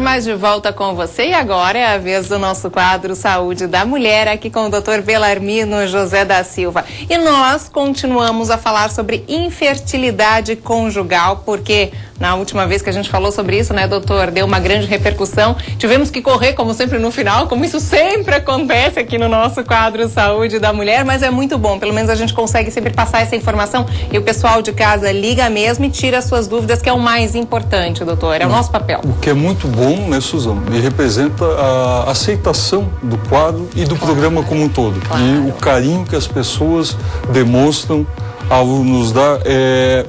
mais de volta com você e agora é a vez do nosso quadro Saúde da Mulher, aqui com o Dr. Belarmino José da Silva. E nós continuamos a falar sobre infertilidade conjugal, porque na última vez que a gente falou sobre isso, né, doutor, deu uma grande repercussão. Tivemos que correr, como sempre, no final, como isso sempre acontece aqui no nosso quadro Saúde da Mulher, mas é muito bom, pelo menos a gente consegue sempre passar essa informação e o pessoal de casa liga mesmo e tira as suas dúvidas, que é o mais importante, doutor, é o nosso papel. O que é muito bom, né, Suzana, e representa a aceitação do quadro e do programa como um todo. Claro. E o carinho que as pessoas demonstram ao nos dar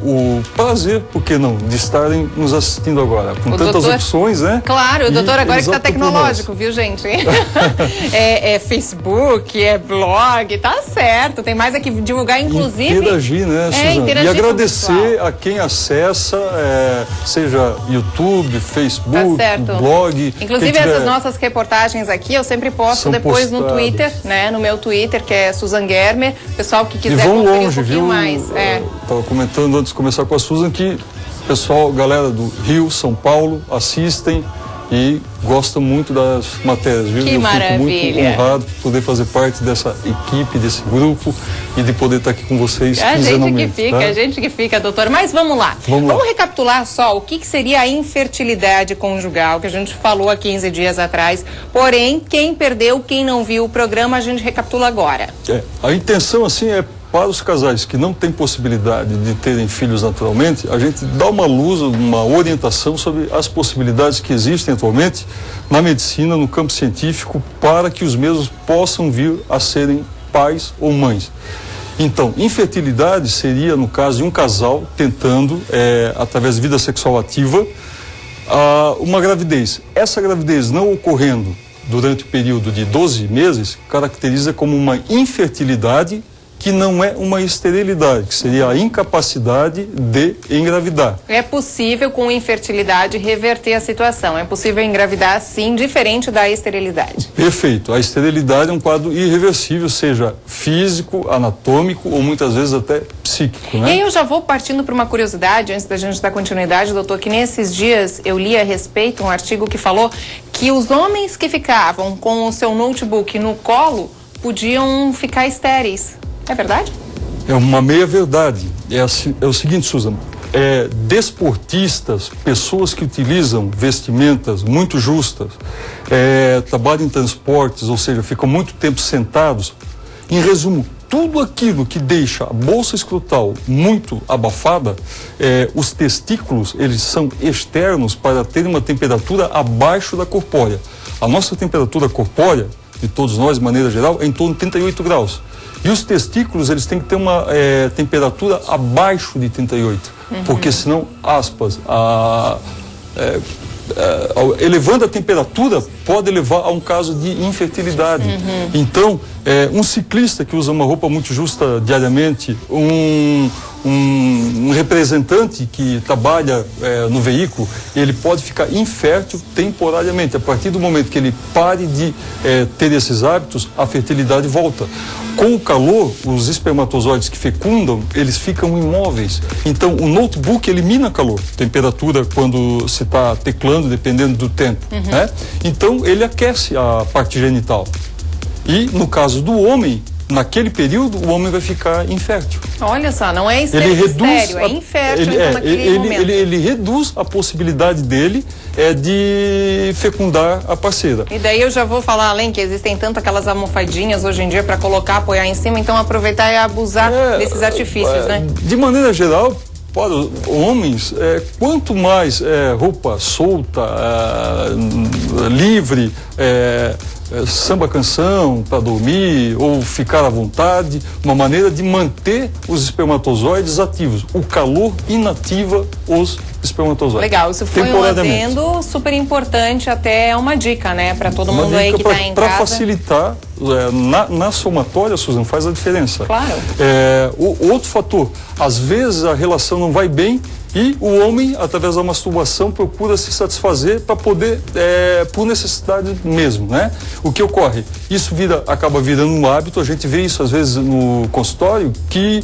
o prazer, por que não, de estarem nos assistindo agora. Com tantas opções, né? Claro, o doutor agora que está tecnológico, viu, gente? é Facebook, é blog, tá certo. Tem mais aqui divulgar, inclusive. Interagir, né, Suzana? E agradecer a quem acessa, seja YouTube, Facebook, blog. Inclusive essas nossas reportagens aqui, eu sempre posto depois no Twitter, né? No meu Twitter, que é Susan Germer. Pessoal que quiser conferir um pouquinho mais. Estava comentando antes de começar com a Susan que o pessoal, galera do Rio, São Paulo, assistem e gostam muito das matérias, viu? Que maravilha! Fico muito honrado por poder fazer parte dessa equipe, desse grupo e de poder estar aqui com vocês quinzenalmente. A gente que fica, doutor. Mas vamos lá. Vamos recapitular só o que seria a infertilidade conjugal, que a gente falou há 15 dias atrás. Porém, quem perdeu, quem não viu o programa, a gente recapitula agora. A intenção, assim, é para os casais que não têm possibilidade de terem filhos naturalmente, a gente dá uma luz, uma orientação sobre as possibilidades que existem atualmente na medicina, no campo científico, para que os mesmos possam vir a serem pais ou mães. Então, infertilidade seria, no caso de um casal tentando, através de vida sexual ativa, uma gravidez. Essa gravidez não ocorrendo durante o período de 12 meses, caracteriza como uma infertilidade que não é uma esterilidade, que seria a incapacidade de engravidar. É possível, com infertilidade, reverter a situação. É possível engravidar, sim, diferente da esterilidade. Perfeito. A esterilidade é um quadro irreversível, seja físico, anatômico ou muitas vezes até psíquico, né? E aí eu já vou partindo para uma curiosidade, antes da gente dar continuidade, doutor, que nesses dias eu li a respeito um artigo que falou que os homens que ficavam com o seu notebook no colo podiam ficar estéreis. É verdade? É uma meia-verdade. É o seguinte, Suzana, desportistas, pessoas que utilizam vestimentas muito justas, trabalham em transportes, ou seja, ficam muito tempo sentados. Em resumo, tudo aquilo que deixa a bolsa escrotal muito abafada, os testículos, eles são externos para terem uma temperatura abaixo da corpórea. A nossa temperatura corpórea, de todos nós, de maneira geral, é em torno de 38 graus. E os testículos, eles têm que ter uma temperatura abaixo de 38, porque senão, aspas, elevando a temperatura pode levar a um caso de infertilidade. Então, um ciclista que usa uma roupa muito justa diariamente, um representante que trabalha no veículo, ele pode ficar infértil temporariamente. A partir do momento que ele pare de ter esses hábitos, a fertilidade volta. Com o calor, os espermatozoides que fecundam, eles ficam imóveis. Então, o notebook elimina calor, temperatura quando se está teclando, dependendo do tempo, né? Então, ele aquece a parte genital. E, no caso do homem, naquele período, o homem vai ficar infértil. Olha só, não é estéril, é infértil naquele momento. Ele reduz a possibilidade dele de fecundar a parceira. E daí eu já vou falar além que existem tanto aquelas almofadinhas hoje em dia para colocar, apoiar em cima, então aproveitar e abusar desses artifícios, né? De maneira geral, para os homens, quanto mais roupa solta, livre, samba canção para dormir ou ficar à vontade, uma maneira de manter os espermatozoides ativos. O calor inativa os espermatozoides. Legal, isso foi um adendo super importante, até é uma dica, né, para todo mundo aí que está em casa. Para facilitar, na somatória, Suzana, faz a diferença. Claro. Outro fator, às vezes a relação não vai bem e o homem, através da masturbação, procura se satisfazer para poder, por necessidade mesmo, né? O que ocorre? isso acaba virando um hábito. A gente vê isso às vezes no consultório, que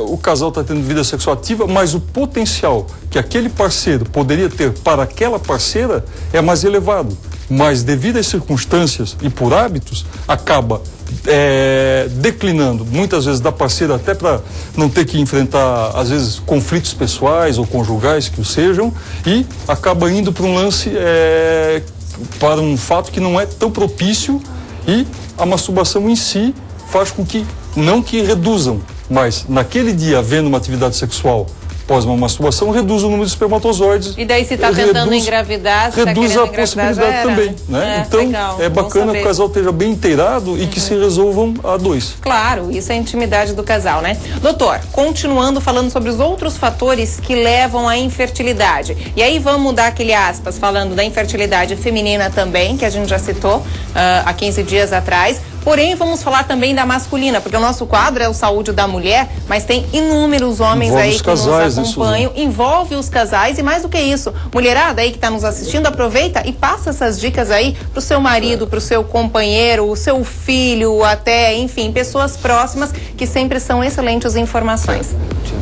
o casal está tendo vida sexual ativa, mas o potencial que aquele parceiro poderia ter para aquela parceira é mais elevado. Mas devido às circunstâncias e por hábitos, acaba declinando, muitas vezes da parceira, até para não ter que enfrentar, às vezes, conflitos pessoais ou conjugais que o sejam, e acaba indo para um lance, para um fato que não é tão propício, e a masturbação em si faz com que, não que reduzam, mas naquele dia, havendo uma atividade sexual após uma masturbação, reduz o número de espermatozoides. E daí, se está tentando engravidar, se reduz tá a possibilidade também, né? Então, legal, é bacana que o casal esteja bem inteirado e que se resolvam a dois. Claro, isso é a intimidade do casal, né? Doutor, continuando falando sobre os outros fatores que levam à infertilidade. E aí vamos dar aquele aspas, falando da infertilidade feminina também, que a gente já citou há 15 dias atrás. Porém, vamos falar também da masculina, porque o nosso quadro é o Saúde da Mulher, mas tem inúmeros homens aí que nos acompanham, envolve os casais, e mais do que isso, mulherada aí que está nos assistindo, aproveita e passa essas dicas aí pro seu marido, pro seu companheiro, o seu filho, até, enfim, pessoas próximas, que sempre são excelentes informações.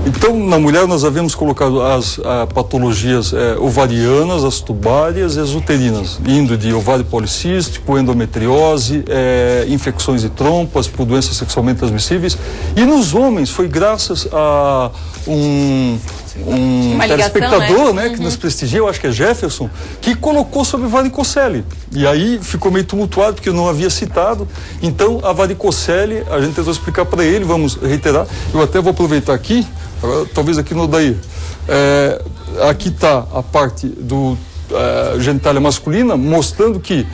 Então, na mulher nós havíamos colocado as patologias ovarianas, as tubárias e as uterinas, indo de ovário policístico, endometriose, infecções de trompas por doenças sexualmente transmissíveis. E nos homens foi graças a um telespectador, né, que nos prestigia, eu acho que é Jefferson, que colocou sobre varicocele. E aí ficou meio tumultuado, porque eu não havia citado. Então, a varicocele, a gente tentou explicar para ele, vamos reiterar. Eu até vou aproveitar aqui, talvez aqui no daí. Aqui está a parte do genitália masculina, mostrando que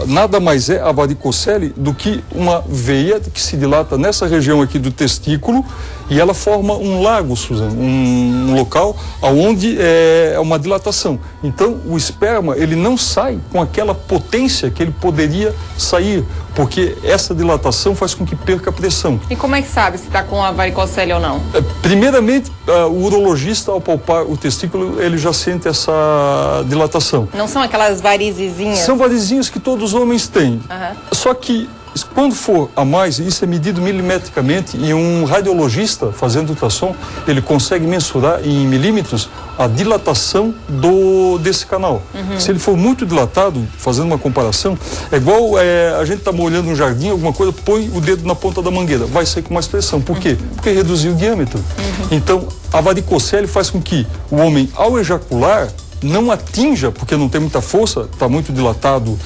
nada mais é a varicocele do que uma veia que se dilata nessa região aqui do testículo, e ela forma um lago, Suzana, um local onde é uma dilatação. Então, o esperma, ele não sai com aquela potência que ele poderia sair, porque essa dilatação faz com que perca a pressão. E como é que sabe se está com a varicocele ou não? Primeiramente, o urologista, ao palpar o testículo, ele já sente essa dilatação. Não são aquelas varizezinhas? São varizinhas que todos os homens têm. Só que, quando for a mais, isso é medido milimetricamente, e um radiologista, fazendo ultrassom, ele consegue mensurar em milímetros a dilatação desse canal. Se ele for muito dilatado, fazendo uma comparação, é igual a gente está molhando um jardim, alguma coisa, põe o dedo na ponta da mangueira, vai sair com mais pressão. Por quê? Porque reduziu o diâmetro. Então, a varicocele faz com que o homem, ao ejacular, não atinja, porque não tem muita força, está muito dilatado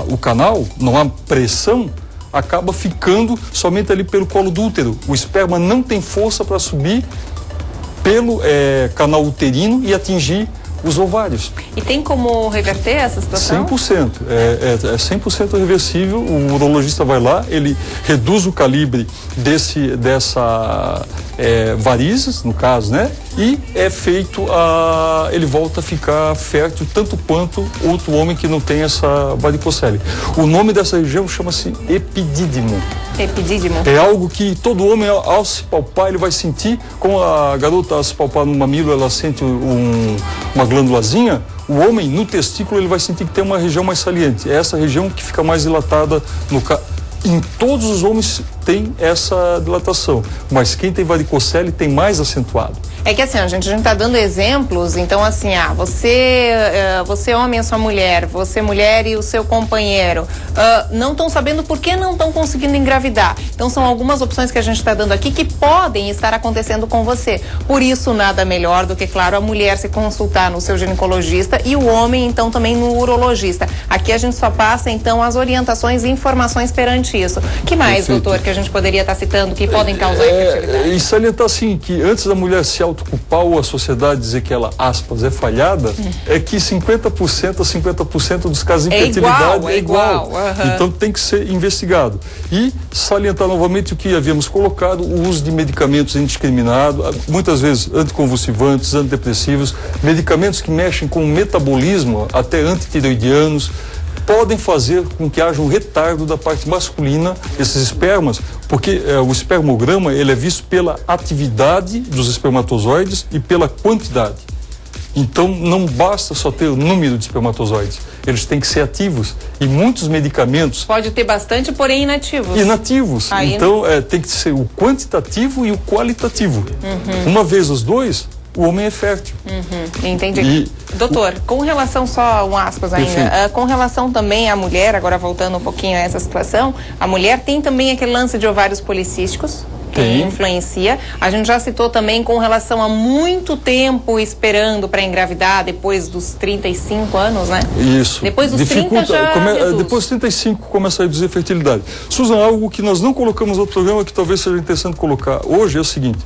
o canal, não há pressão, acaba ficando somente ali pelo colo do útero. O esperma não tem força para subir pelo canal uterino e atingir os ovários. E tem como reverter essa situação? 100%. É 100% reversível. O urologista vai lá, ele reduz o calibre dessa varizes, no caso, né? E é feito ele volta a ficar fértil tanto quanto outro homem que não tem essa varicocele. O nome dessa região chama-se epidídimo. Epidídimo. É algo que todo homem, ao se palpar, ele vai sentir, como a garota, ao se palpar no mamilo, ela sente uma glândulazinha. O homem, no testículo, ele vai sentir que tem uma região mais saliente. É essa região que fica mais dilatada em todos os homens tem essa dilatação, mas quem tem varicocele tem mais acentuado. É que assim, a gente está dando exemplos, então assim, você homem e sua mulher, você mulher e o seu companheiro, não estão sabendo por que não estão conseguindo engravidar. Então são algumas opções que a gente está dando aqui que podem estar acontecendo com você. Por isso, nada melhor do que, claro, a mulher se consultar no seu ginecologista e o homem, então, também no urologista. Aqui a gente só passa, então, as orientações e informações perante isso. Que mais, Perfeito. Doutor, que a gente poderia estar citando que podem causar infertilidade? E salientar assim, que antes da mulher se autoculpar ou a sociedade dizer que ela, aspas, é falhada, é que 50% a 50% dos casos de infertilidade é igual. Então tem que ser investigado. E salientar novamente o que havíamos colocado, o uso de medicamentos indiscriminado, muitas vezes anticonvulsivantes, antidepressivos, medicamentos que mexem com o metabolismo, até antitireoidianos, podem fazer com que haja um retardo da parte masculina, esses espermas, porque o espermograma, ele é visto pela atividade dos espermatozoides e pela quantidade. Então, não basta só ter o número de espermatozoides, eles têm que ser ativos. E muitos medicamentos... Pode ter bastante, porém inativos. Inativos. Aí, então, tem que ser o quantitativo e o qualitativo. Uma vez os dois, o homem é fértil. Entendi. Doutor, com relação só um aspas ainda, com relação também à mulher, agora voltando um pouquinho a essa situação, a mulher tem também aquele lance de ovários policísticos, que influencia. A gente já citou também com relação a muito tempo esperando para engravidar, depois dos 35 anos, né? Isso. Depois dos 30 já depois dos 35 começa a reduzir a fertilidade. Susan, algo que nós não colocamos no programa que talvez seja interessante colocar hoje é o seguinte: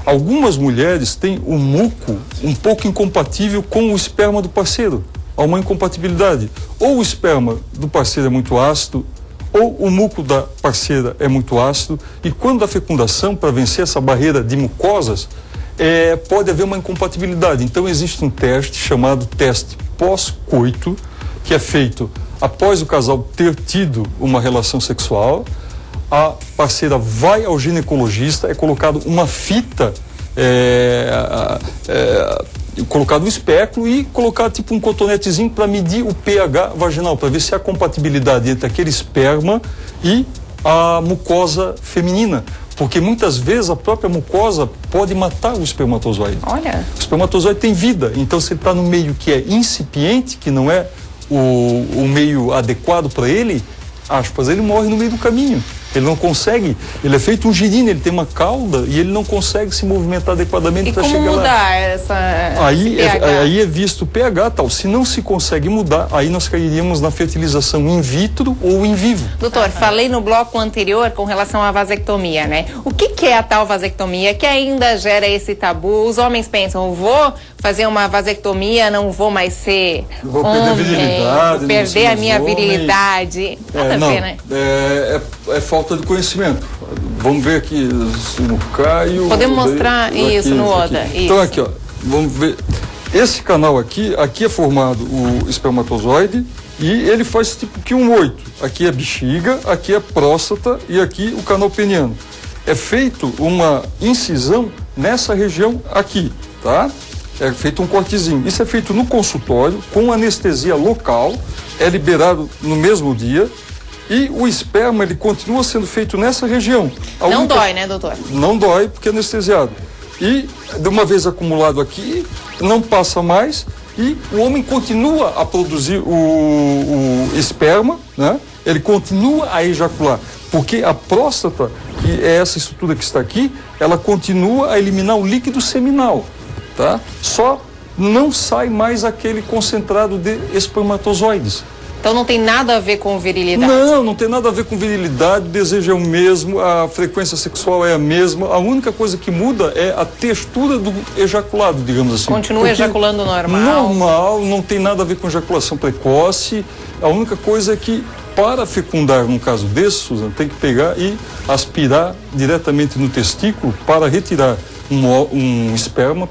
algumas mulheres têm o muco um pouco incompatível com o esperma do parceiro. Há uma incompatibilidade. Ou o esperma do parceiro é muito ácido, ou o muco da parceira é muito ácido, e quando a fecundação, para vencer essa barreira de mucosas, pode haver uma incompatibilidade. Então existe um teste chamado teste pós-coito, que é feito após o casal ter tido uma relação sexual. A parceira vai ao ginecologista, é colocado uma fita, colocado um espéculo e colocado tipo um cotonetezinho para medir o pH vaginal, para ver se há compatibilidade entre aquele esperma e a mucosa feminina. Porque muitas vezes a própria mucosa pode matar o espermatozoide. Olha. O espermatozoide tem vida, então se ele está no meio que é incipiente, que não é o meio adequado para ele, aspas, ele morre no meio do caminho. Ele não consegue, ele é feito um girino, ele tem uma cauda e ele não consegue se movimentar adequadamente para chegar lá. E como mudar essa aí é visto o pH tal. Se não se consegue mudar, aí nós cairíamos na fertilização in vitro ou in vivo. Doutor, falei no bloco anterior com relação à vasectomia, né? O que é a tal vasectomia que ainda gera esse tabu? Os homens pensam, vou fazer uma vasectomia, não vou mais ser vou perder homem, virilidade, vou perder a minha virilidade. Nada a ver, né? É falta de conhecimento. Vamos ver aqui no Caio. Podemos mostrar isso no Oda. Então aqui, ó, vamos ver. Esse canal aqui é formado o espermatozoide e ele faz tipo que um 8. Aqui é bexiga, aqui é próstata e aqui o canal peniano. É feito uma incisão nessa região aqui, tá? É feito um cortezinho. Isso é feito no consultório, com anestesia local, é liberado no mesmo dia e o esperma, ele continua sendo feito nessa região. Não dói, né, doutor? Não dói, porque é anestesiado. E, de uma vez acumulado aqui, não passa mais e o homem continua a produzir o esperma, né? Ele continua a ejacular, porque a próstata, que é essa estrutura que está aqui, ela continua a eliminar o líquido seminal. Tá? Só não sai mais aquele concentrado de espermatozoides. Então não tem nada a ver com virilidade? Não tem nada a ver com virilidade, o desejo é o mesmo, a frequência sexual é a mesma, a única coisa que muda é a textura do ejaculado, digamos assim. Continua ejaculando normal? Normal, não tem nada a ver com ejaculação precoce, a única coisa é que para fecundar num caso desse, Susan, tem que pegar e aspirar diretamente no testículo para retirar um esperma,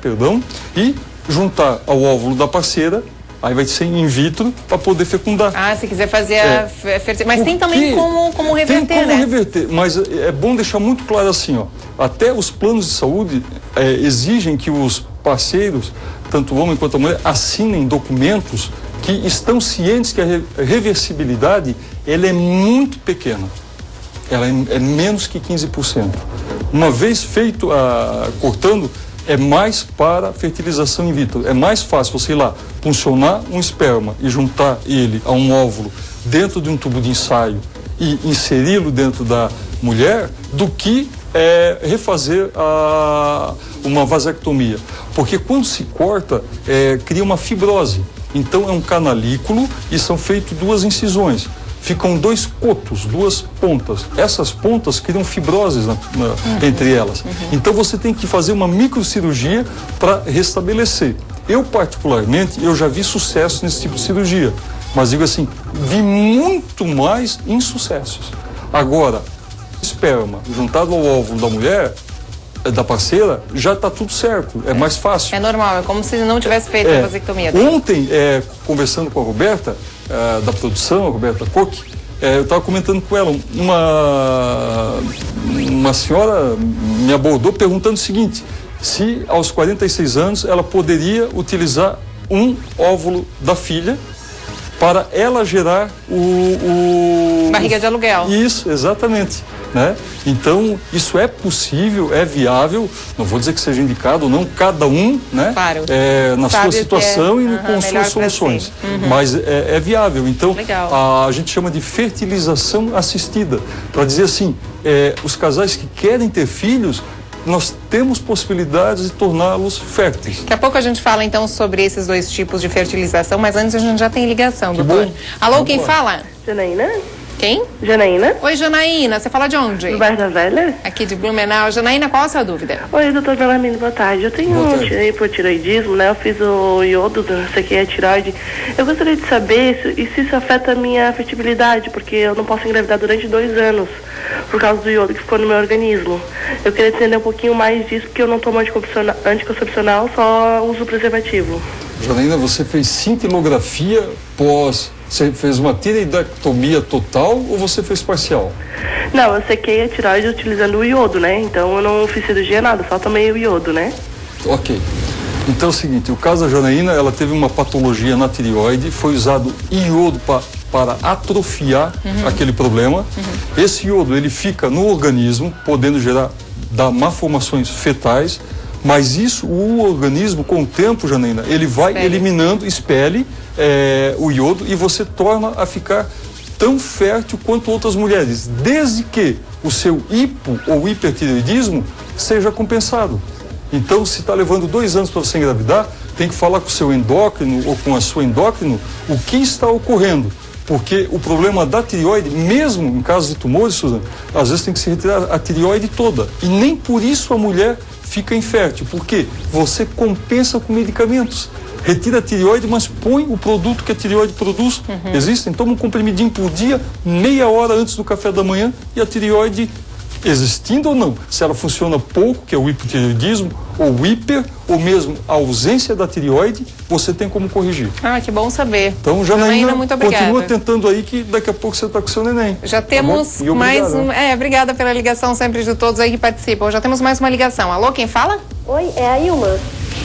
e juntar ao óvulo da parceira, aí vai ser in vitro para poder fecundar. Ah, se quiser fazer a fertilidade. Mas tem também como reverter, tem como né? reverter, mas é bom deixar muito claro assim, ó, até os planos de saúde exigem que os parceiros, tanto o homem quanto a mulher, assinem documentos que estão cientes que a reversibilidade ela é muito pequena. Ela é menos que 15%. Uma vez feito, cortando, é mais para fertilização in vitro. É mais fácil você ir lá, puncionar um esperma e juntar ele a um óvulo dentro de um tubo de ensaio e inseri-lo dentro da mulher, do que refazer uma vasectomia. Porque quando se corta, cria uma fibrose. Então é um canalículo e são feitas 2 incisões. Ficam 2 cotos, 2 pontas. Essas pontas criam fibroses entre elas. Então você tem que fazer uma microcirurgia para restabelecer. Eu, particularmente, já vi sucesso nesse tipo de cirurgia. Mas digo assim, vi muito mais insucessos. Agora, esperma juntado ao óvulo da mulher, da parceira, já está tudo certo, é mais fácil. É normal, é como se não tivesse feito a vasectomia. Ontem, conversando com a Roberta, da produção, a Roberta Koch, eu estava comentando com ela, uma senhora me abordou perguntando o seguinte, se aos 46 anos ela poderia utilizar um óvulo da filha para ela gerar barriga de aluguel. Isso, exatamente. Né? Então, isso é possível, é viável, não vou dizer que seja indicado ou não, cada um, né? Claro. Na sua situação e com suas soluções. Mas é viável. Então, a gente chama de fertilização assistida, para dizer assim, os casais que querem ter filhos, nós temos possibilidades de torná-los férteis. Daqui a pouco a gente fala então sobre esses dois tipos de fertilização, mas antes a gente já tem ligação, doutor. Alô, quem fala? Janaína? Quem? Janaína. Oi, Janaína, você fala de onde? Do bairro da Velha. Aqui de Blumenau. Janaína, qual a sua dúvida? Oi, doutor Belarmino, boa tarde. Eu tenho hipotiroidismo, né? Eu fiz o iodo, não sei o que é tiroide. Eu gostaria de saber se isso afeta a minha fertilidade, porque eu não posso engravidar durante 2 anos por causa do iodo que ficou no meu organismo. Eu queria entender um pouquinho mais disso, porque eu não tomo anticoncepcional, só uso preservativo. Janaína, você fez cintilografia você fez uma tireoidectomia total ou você fez parcial? Não, eu sequei a tireoide utilizando o iodo, né? Então eu não fiz cirurgia nada, só tomei o iodo, né? Ok. Então é o seguinte, o caso da Janaína, ela teve uma patologia na tireoide, foi usado iodo para atrofiar aquele problema. Esse iodo, ele fica no organismo, podendo dar malformações fetais, mas isso, o organismo, com o tempo, Janaína, ele vai eliminando, expele o iodo e você torna a ficar tão fértil quanto outras mulheres, desde que o seu hipo ou hipertireoidismo seja compensado. Então, se está levando 2 anos para você engravidar, tem que falar com o seu endócrino ou com a sua endócrino o que está ocorrendo. Porque o problema da tireoide, mesmo em casos de tumores, Suzana, às vezes tem que se retirar a tireoide toda. E nem por isso a mulher fica infértil, porque você compensa com medicamentos. Retira a tireoide, mas põe o produto que a tireoide produz. Existem, toma um comprimidinho por dia, meia hora antes do café da manhã, e a tireoide, existindo ou não, se ela funciona pouco, que é o hipotireoidismo, ou o hiper, ou mesmo a ausência da tireoide, você tem como corrigir. Ah, que bom saber. Então, Janaína, muito obrigada. Continua tentando aí que daqui a pouco você está com o seu neném. Já temos mais obrigada pela ligação sempre de todos aí que participam. Já temos mais uma ligação. Alô, quem fala? Oi, é a Ilma.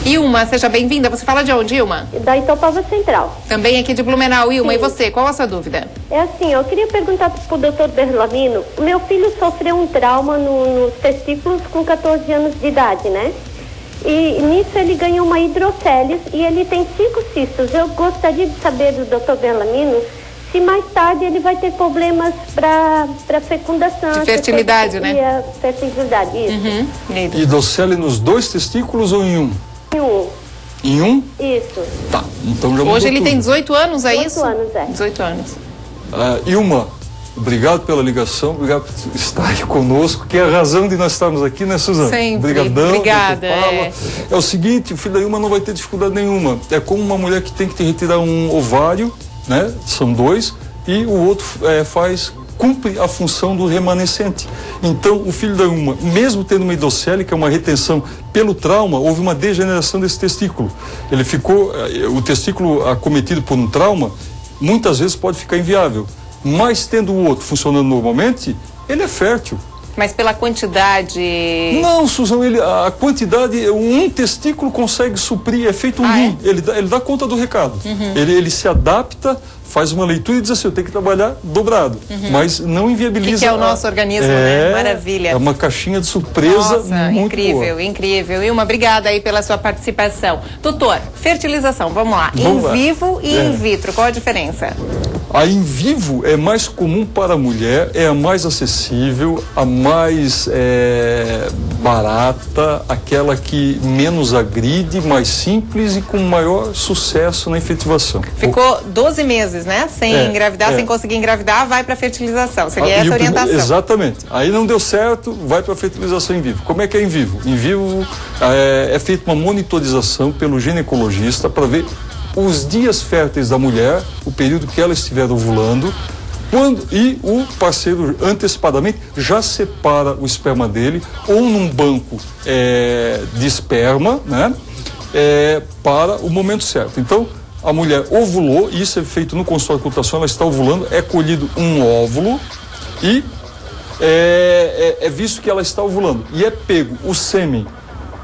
Ilma, seja bem-vinda. Você fala de onde, Ilma? Da Itopava Central. Também aqui de Blumenau. Ilma, Sim. E você? Qual a sua dúvida? É assim, eu queria perguntar pro Dr. Belarmino. O meu filho sofreu um trauma nos testículos com 14 anos de idade, né? E nisso ele ganhou uma hidrocélise e ele tem 5 cistos. Eu gostaria de saber do Dr. Belarmino se mais tarde ele vai ter problemas para fecundação. De fertilidade, né? Fertilidade, isso. Hidrocélise nos 2 testículos ou em um? Em um. Em um? Isso. Tá, então já Hoje ele tem 18 anos, é 18 isso? 18 anos, é. 18 anos. Ilma, obrigado pela ligação, obrigado por estar aí conosco, que é a razão de nós estarmos aqui, né, Suzana? Sempre. Obrigadão. Obrigada. É o seguinte, o filho da Ilma não vai ter dificuldade nenhuma. É como uma mulher que tem que retirar um ovário, né? São 2, e o outro cumpre a função do remanescente. Então, o filho da Ilma, mesmo tendo uma hidrocele, que é uma retenção pelo trauma, houve uma degeneração desse testículo. Ele ficou, o testículo acometido por um trauma, muitas vezes pode ficar inviável. Mas tendo o outro funcionando normalmente, ele é fértil. Mas pela quantidade... Não, Suzana, a quantidade, um testículo consegue suprir, é feito um rim. Ele dá conta do recado. Ele se adapta, faz uma leitura e diz assim, eu tenho que trabalhar dobrado. Mas não inviabiliza... O que é o nosso organismo, né? Maravilha. É uma caixinha de surpresa. Nossa, muito incrível, boa. Incrível. Ilma, obrigada aí pela sua participação. Doutor, fertilização, vamos lá. Vivo e in vitro, qual a diferença? A in vivo é mais comum para a mulher, é a mais acessível, a mais barata, aquela que menos agride, mais simples e com maior sucesso na efetivação. Ficou 12 meses, né? Sem engravidar, sem conseguir engravidar, vai para fertilização. Seria essa a orientação. Exatamente. Aí não deu certo, vai para fertilização in vivo. Como é que é in vivo? In vivo é feita uma monitorização pelo ginecologista para ver os dias férteis da mulher, o período que ela estiver ovulando, e o parceiro antecipadamente já separa o esperma dele ou num banco de esperma, né, para o momento certo. Então, a mulher ovulou, e isso é feito no consultório de ocultação, ela está ovulando, é colhido um óvulo e é visto que ela está ovulando. E é pego o sêmen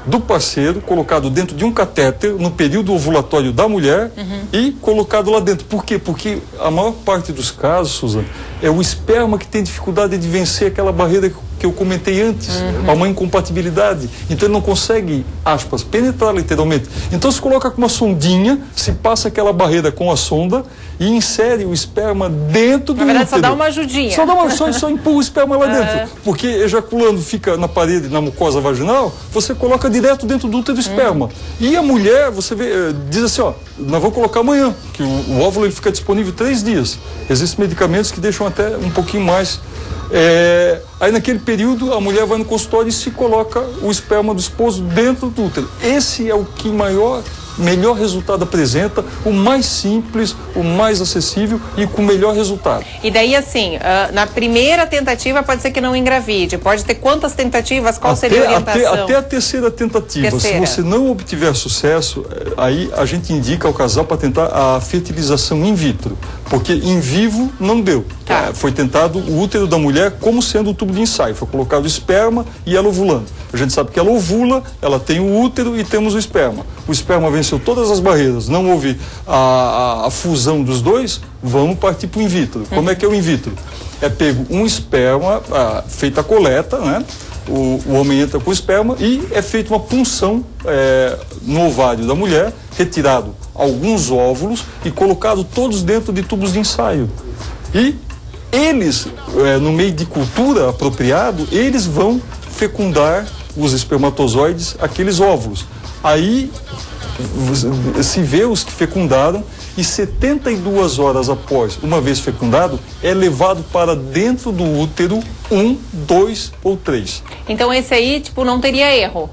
do parceiro, colocado dentro de um catéter no período ovulatório da mulher e colocado lá dentro. Por quê? Porque a maior parte dos casos, Suzana, é o esperma que tem dificuldade de vencer aquela barreira que eu comentei antes, há uma incompatibilidade. Então ele não consegue, aspas, penetrar literalmente. Então se coloca com uma sondinha, se passa aquela barreira com a sonda e insere o esperma dentro do útero. Na verdade, só dá uma ajudinha. Só empurra o esperma lá dentro. Porque ejaculando fica na parede, na mucosa vaginal, você coloca direto dentro do útero o esperma. E a mulher, você vê, diz assim, ó, nós vamos colocar amanhã, que o óvulo ele fica disponível 3 dias. Existem medicamentos que deixam até um pouquinho mais. Aí naquele período a mulher vai no consultório e se coloca o esperma do esposo dentro do útero. Esse é o que melhor resultado apresenta, o mais simples, o mais acessível e com o melhor resultado. E daí assim, na primeira tentativa pode ser que não engravide, pode ter quantas tentativas, qual seria a orientação? Até a terceira tentativa. Se você não obtiver sucesso, aí a gente indica ao casal para tentar a fertilização in vitro, porque in vivo não deu. Tá. Foi tentado o útero da mulher como sendo o tubo de ensaio, foi colocado o esperma e ela ovulando. A gente sabe que ela ovula, ela tem o útero e temos o esperma. O esperma venceu todas as barreiras, não houve a fusão dos dois, vamos partir para o in vitro. Como é que é o in vitro? É pego um esperma, feita a coleta, né? O homem entra com o esperma e é feita uma punção no ovário da mulher, retirado alguns óvulos e colocado todos dentro de tubos de ensaio. E eles, no meio de cultura apropriado, eles vão fecundar os espermatozoides, aqueles óvulos. Aí se vê os que fecundaram e 72 horas após, uma vez fecundado, é levado para dentro do útero 1, 2 ou 3. Então esse aí, tipo, não teria erro?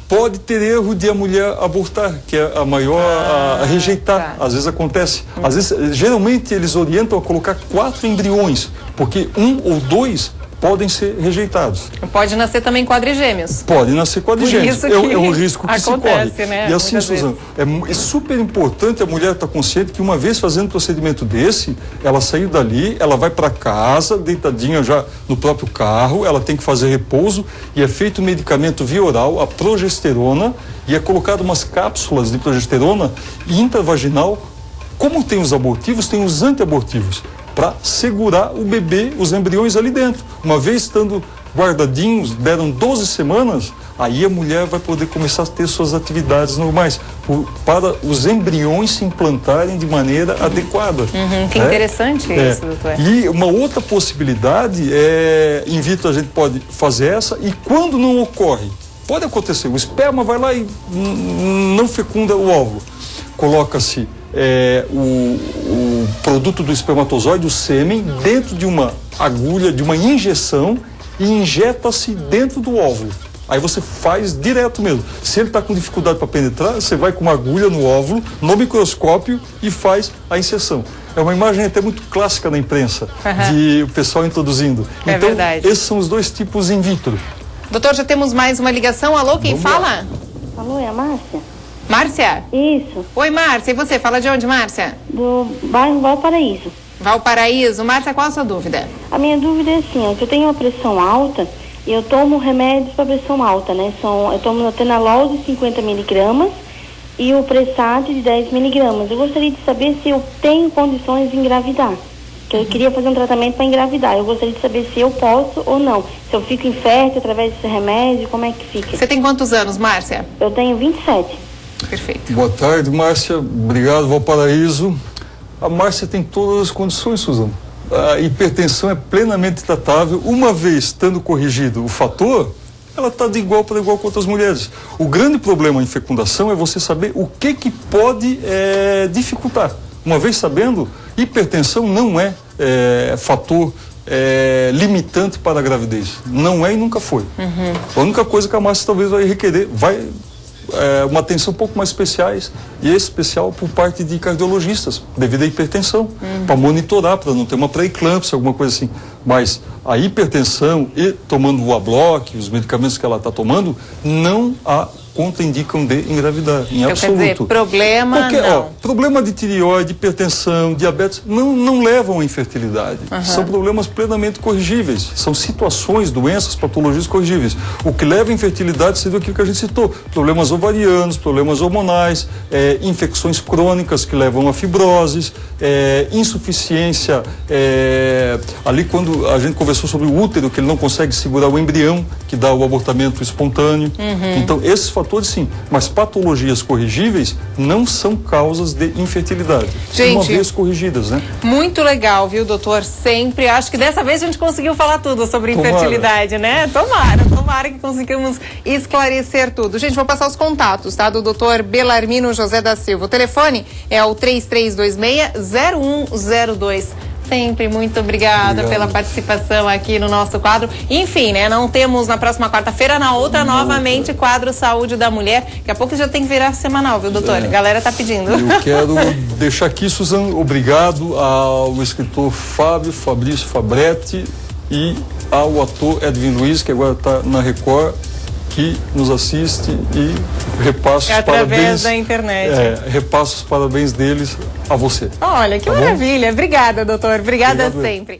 Pode ter erro de a mulher abortar, que é a maior a rejeitar. Tá. Às vezes acontece. Às vezes, geralmente eles orientam a colocar 4 embriões, porque 1 ou 2 podem ser rejeitados. Pode nascer também quadrigêmeos. Pode nascer quadrigêmeos. É um risco que acontece, se corre. Né? E assim, Suzana, é super importante a mulher estar consciente que uma vez fazendo um procedimento desse, ela saiu dali, ela vai para casa, deitadinha já no próprio carro, ela tem que fazer repouso e é feito um medicamento via oral, a progesterona, e é colocado umas cápsulas de progesterona intravaginal. Como tem os abortivos, tem os antiabortivos, para segurar o bebê, os embriões ali dentro. Uma vez estando guardadinhos, deram 12 semanas, aí a mulher vai poder começar a ter suas atividades normais, para os embriões se implantarem de maneira adequada. Que interessante isso, doutor. E uma outra possibilidade in vitro a gente pode fazer essa, e quando não ocorre, pode acontecer, o esperma vai lá e não fecunda o óvulo. Coloca-se o produto do espermatozoide, o sêmen, dentro de uma agulha, de uma injeção, e injeta-se dentro do óvulo. Aí você faz direto mesmo. Se ele está com dificuldade para penetrar, você vai com uma agulha no óvulo, no microscópio, e faz a inserção. É uma imagem até muito clássica na imprensa, de o pessoal introduzindo. Então, verdade. Esses são os 2 tipos in vitro. Doutor, já temos mais uma ligação. Alô, quem fala? Alô, é a Márcia? Márcia? Isso, Oi, Márcia. E você? Fala de onde, Márcia? do bairro Valparaíso. Valparaíso. Márcia, qual a sua dúvida? A minha dúvida é assim, ó, que eu tenho uma pressão alta e eu tomo remédios para pressão alta, né? Eu tomo atenolol de 50 miligramas e o Pressade de 10 miligramas. Eu gostaria de saber se eu tenho condições de engravidar. Que eu queria fazer um tratamento para engravidar. Eu gostaria de saber se eu posso ou não. Se eu fico infértil através desse remédio, como é que fica? Você tem quantos anos, Márcia? Eu tenho 27. Perfeito. Boa tarde, Márcia. Obrigado, Valparaíso. A Márcia tem todas as condições, Suzana. A hipertensão é plenamente tratável. Uma vez estando corrigido o fator, ela está de igual para igual com outras mulheres. O grande problema em fecundação é você saber o que pode dificultar. Uma vez sabendo, hipertensão não é fator limitante para a gravidez. Não é e nunca foi. A única coisa que a Márcia talvez vai requerer, uma atenção um pouco mais especial por parte de cardiologistas, devido à hipertensão, para monitorar, para não ter uma pré-eclâmpsia, alguma coisa assim. Mas a hipertensão e tomando o Abloc, os medicamentos que ela está tomando, não a contraindicam de engravidar, em então, absoluto. quer dizer, problema não. Problema de tireoide, hipertensão, diabetes, não levam à infertilidade. São problemas plenamente corrigíveis. São situações, doenças, patologias corrigíveis. O que leva à infertilidade seria aquilo que a gente citou. Problemas ovarianos, problemas hormonais, infecções crônicas que levam a fibroses, insuficiência, ali quando a gente conversou sobre o útero, que ele não consegue segurar o embrião, que dá o abortamento espontâneo. Então, esses fatores sim, mas patologias corrigíveis não são causas de infertilidade. Gente, uma vez corrigidas, né? Muito legal, viu, doutor? Sempre. Acho que dessa vez a gente conseguiu falar tudo sobre infertilidade, né? Tomara que conseguimos esclarecer tudo. Gente, vou passar os contatos, tá? Do doutor Belarmino José da Silva. O telefone é o 3326-0102. Sempre muito obrigada pela participação aqui no nosso quadro. Enfim, né? Não temos na próxima quarta-feira, na outra, novamente, quadro Saúde da Mulher. Daqui a pouco já tem que virar semanal, viu, doutor? A galera tá pedindo. Eu quero deixar aqui, Suzano, obrigado ao escritor Fabrício Fabretti e ao ator Edwin Luiz, que agora está na Record, que nos assiste e repasso os parabéns. Através da internet. Repasso os parabéns deles a você. Olha, que maravilha. Obrigada, doutor. Obrigada sempre.